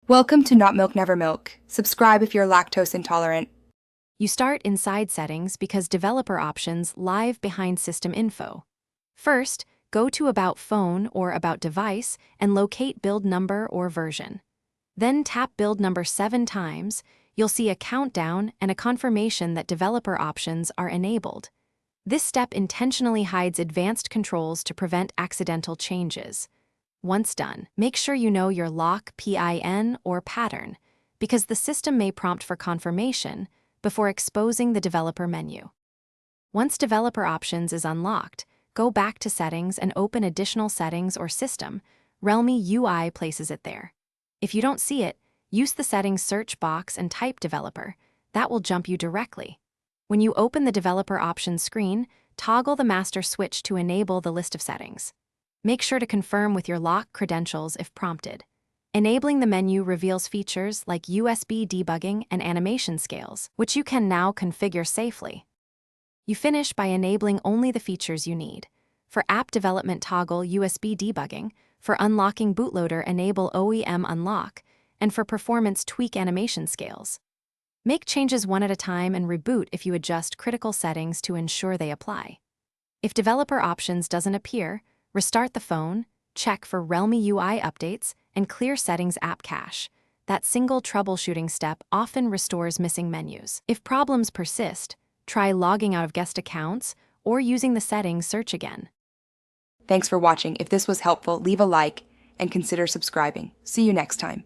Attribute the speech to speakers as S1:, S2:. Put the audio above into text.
S1: Welcome to Not Milk Never Milk. Subscribe if you're lactose intolerant.
S2: You start inside Settings because Developer Options live behind System Info. First, go to About Phone or About Device and locate build number or version. Then tap build number 7 times. You'll see a countdown and a confirmation that Developer Options are enabled. This step intentionally hides advanced controls to prevent accidental changes. Once done, make sure you know your lock PIN or pattern, because the system may prompt for confirmation before exposing the developer menu. Once Developer Options is unlocked, go back to Settings and open Additional Settings or System. Realme UI places it there. If you don't see it, use the Settings search box and type Developer. That will jump you directly. When you open the Developer Options screen, toggle the master switch to enable the list of settings. Make sure to confirm with your lock credentials if prompted. Enabling the menu reveals features like USB debugging and animation scales, which you can now configure safely. You finish by enabling only the features you need. For app development, toggle USB debugging. For unlocking bootloader, enable OEM unlock. And for performance, tweak animation scales. Make changes one at a time and reboot if you adjust critical settings to ensure they apply. If Developer Options doesn't appear, restart the phone, check for Realme UI updates, and clear Settings app cache. That single troubleshooting step often restores missing menus. If problems persist, try logging out of guest accounts or using the settings search again.
S1: Thanks for watching. If this was helpful, leave a like and consider subscribing. See you next time.